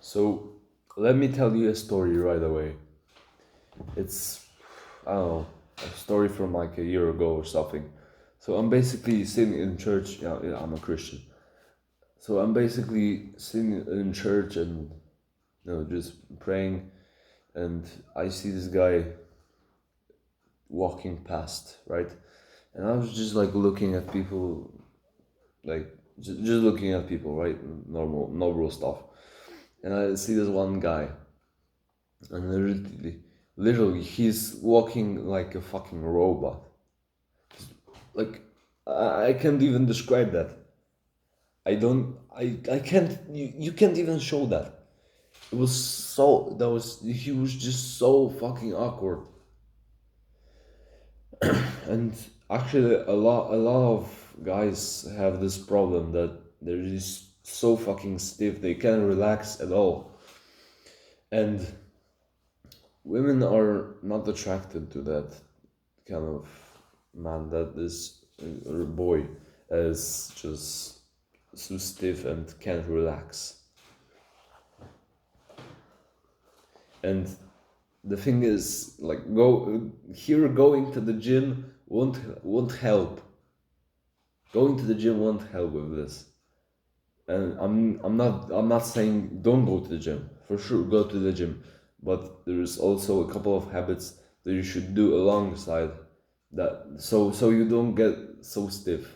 So let me tell you a story right away. It's, I don't know, a story from like a year ago or something. So I'm basically sitting in church. Yeah, I'm a Christian. So I'm basically sitting in church and just praying, and I see this guy walking past, right? And I was just like looking at people, like just looking at people, right? Normal stuff. And I see this one guy, and literally, he's walking like a fucking robot. Like, I can't even describe that. I can't, you can't even show that. He was just so fucking awkward. And actually, a lot of guys have this problem that they're just so fucking stiff, they can't relax at all. And women are not attracted to that kind of man that is or boy is just so stiff and can't relax. And the thing is, like, going to the gym won't help. Going to the gym won't help with this. And I'm not saying don't go to the gym. For sure, go to the gym, but there is also a couple of habits that you should do alongside that, so you don't get so stiff,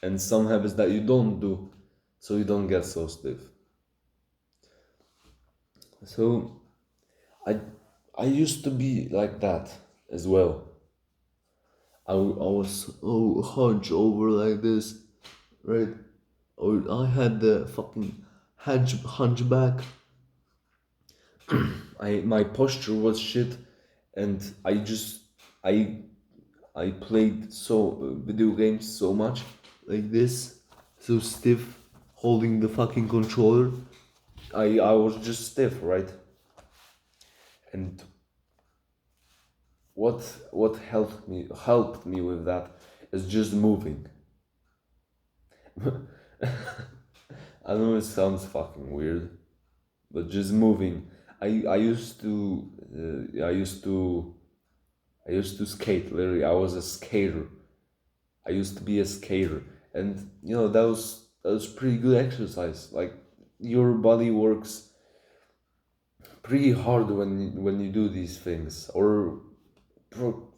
and some habits that you don't do so you don't get so stiff. So I I used to be like that as well. I was hunched over like this, right? Or I had the fucking hunchback. My posture was shit, and I I played video games so much like this, so stiff, holding the fucking controller. I was just stiff, right? And what what helped me with that is just moving. I know it sounds fucking weird, but just moving. I used to I used to skate. Literally, I was a skater. I used to be a skater, and that was pretty good exercise. Like, your body works pretty hard when you do these things. Or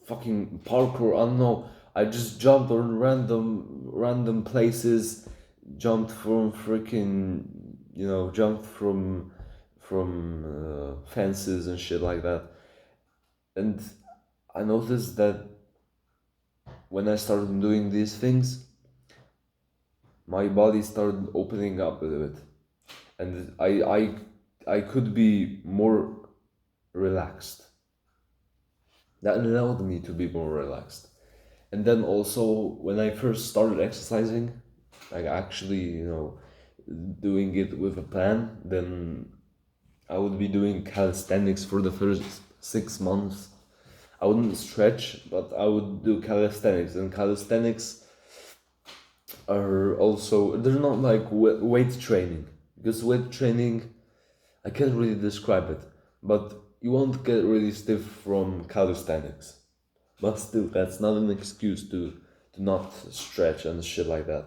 fucking parkour. I don't know. I just jumped on random places, jumped from freaking jumped from fences and shit like that. And I noticed that when I started doing these things, my body started opening up a little bit, and I could be more relaxed. That allowed me to be more relaxed. And then also, when I first started exercising, like actually, doing it with a plan, then I would be doing calisthenics for the first 6 months. I wouldn't stretch, but I would do calisthenics, and calisthenics are also, they're not like weight training, because weight training, I can't really describe it, but you won't get really stiff from calisthenics. But still, that's not an excuse to not stretch and shit like that.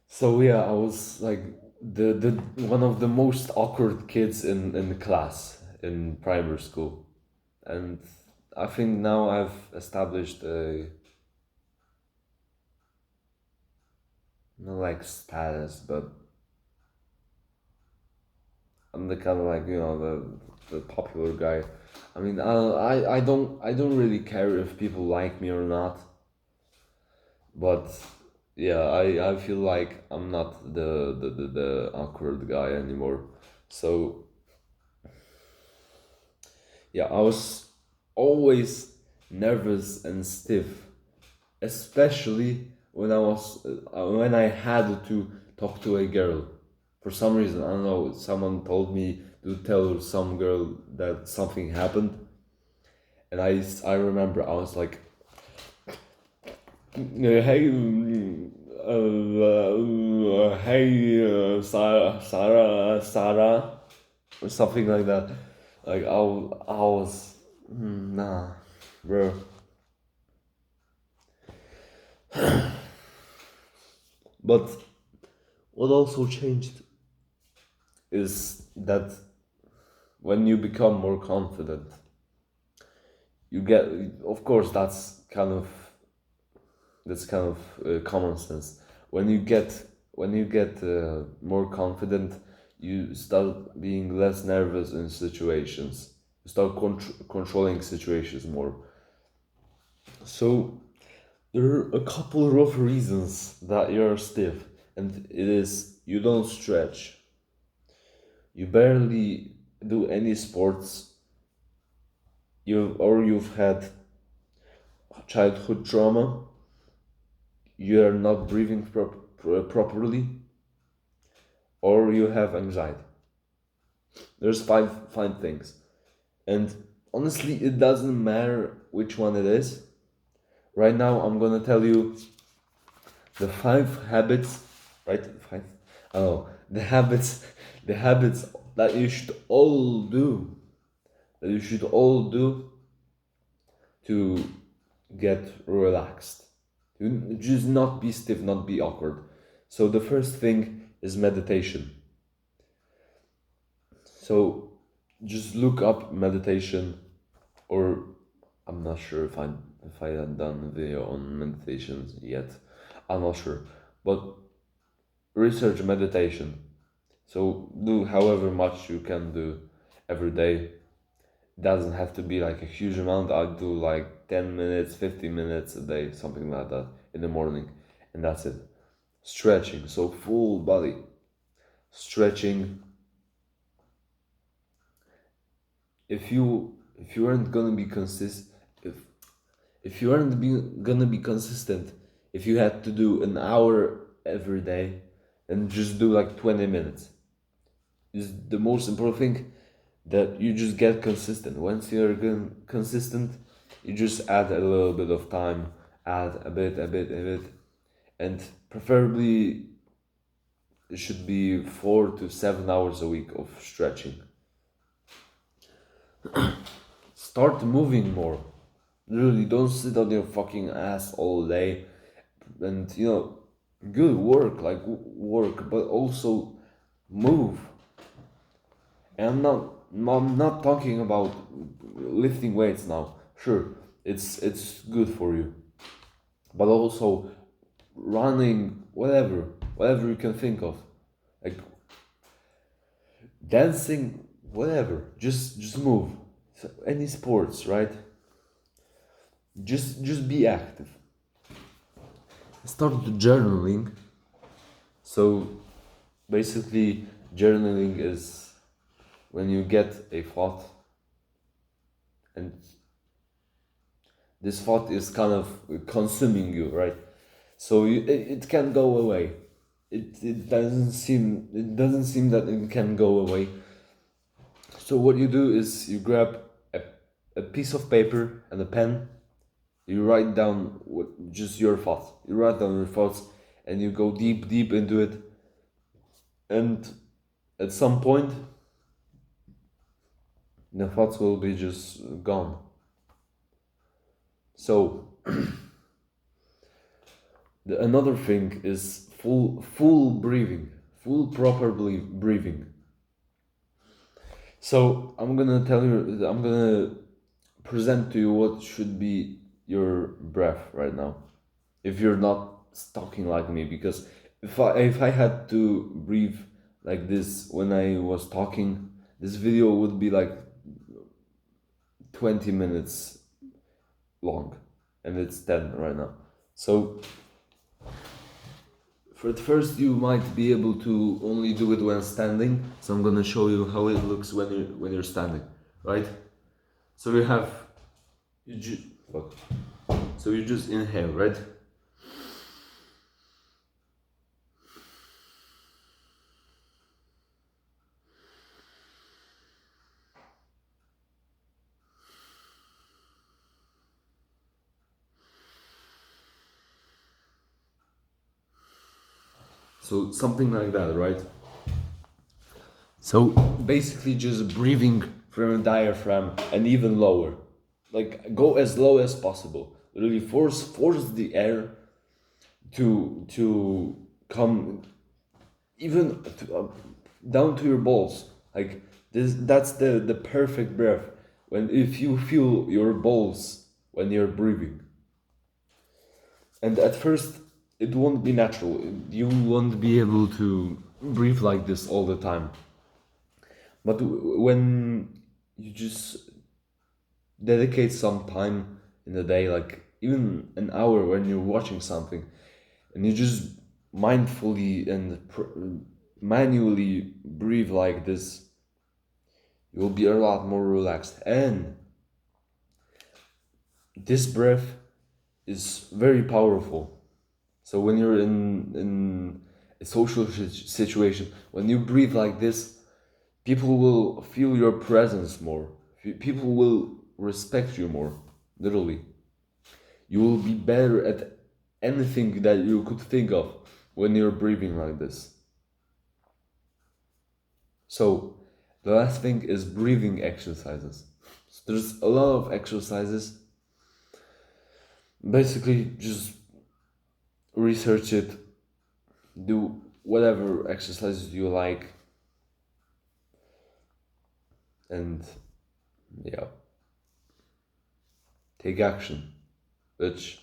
So yeah, I was like the one of the most awkward kids in the class in primary school, and I think now I've established a, not like status, but I'm the kind of, like, the popular guy. I mean, I don't really care if people like me or not, but yeah, I feel like I'm not the awkward guy anymore. So yeah, I was always nervous and stiff, especially when I had to talk to a girl. For some reason, I don't know. Someone told me to tell some girl that something happened, and I remember I was like, hey, hey, Sarah, or something like that. Like I was, nah, bro. But what also changed is that when you become more confident, you get, of course, that's kind of common sense. When you get more confident, you start being less nervous in situations. You start controlling situations more. So there are a couple of reasons that you're stiff, and it is you don't stretch, you barely do any sports, you've had childhood trauma, you are not breathing properly, or you have anxiety. There's five things, and honestly, it doesn't matter which one it is. Right now, I'm gonna tell you the 5 habits, right? Five. Oh, the habits, the habits that you should all do. That you should all do to get relaxed. To just not be stiff, not be awkward. So the first thing is meditation. So just look up meditation, or I'm not sure if I had done a video on meditations yet. I'm not sure, but research meditation. So do however much you can do every day. Doesn't have to be like a huge amount. I do like 10 minutes, 15 minutes a day, something like that in the morning, and that's it. Stretching, so full body stretching. If you aren't gonna be if you aren't gonna be consistent, if you had to do an hour every day, then just do like 20 minutes. Is the most important thing, that you just get consistent. Once you're consistent, you just add a little bit of time, add a bit, and preferably it should be 4 to 7 hours a week of stretching. Start moving more. Really, don't sit on your fucking ass all day. And good work, like work, but also move. And I'm not talking about lifting weights now. Sure, it's good for you, but also running, whatever you can think of, like dancing, whatever. Just move. So any sports, right? Just be active. Start journaling. So basically, journaling is when you get a thought, and this thought is kind of consuming you, right? So it can go away. It doesn't seem that it can go away. So what you do is you grab a piece of paper and a pen. You write down just your thoughts. You write down your thoughts, and you go deep into it. And at some point, the thoughts will be just gone. So another thing is full breathing, full proper breathing. So I'm gonna present to you what should be your breath right now, if you're not talking like me. Because if I had to breathe like this when I was talking, this video would be like 20 minutes long, and it's 10 right now. So for at first, you might be able to only do it when standing. So I'm gonna show you how it looks when you're standing, right? So you ju- what? So you just inhale, right? So something like that, right? So basically just breathing from a diaphragm and even lower. Like go as low as possible. Really force the air to come even down to your balls. Like this, that's the perfect breath. When if you feel your balls when you're breathing. And at first, it won't be natural. You won't be able to breathe like this all the time. But when you just dedicate some time in the day, like even an hour when you're watching something, and you just mindfully and manually breathe like this, you'll be a lot more relaxed. And this breath is very powerful. So when you're in a social situation, when you breathe like this, people will feel your presence more. People will respect you more. Literally, you will be better at anything that you could think of when you're breathing like this. So the last thing is breathing exercises. So there's a lot of exercises. Basically, just research it, do whatever exercises you like, and yeah, take action, which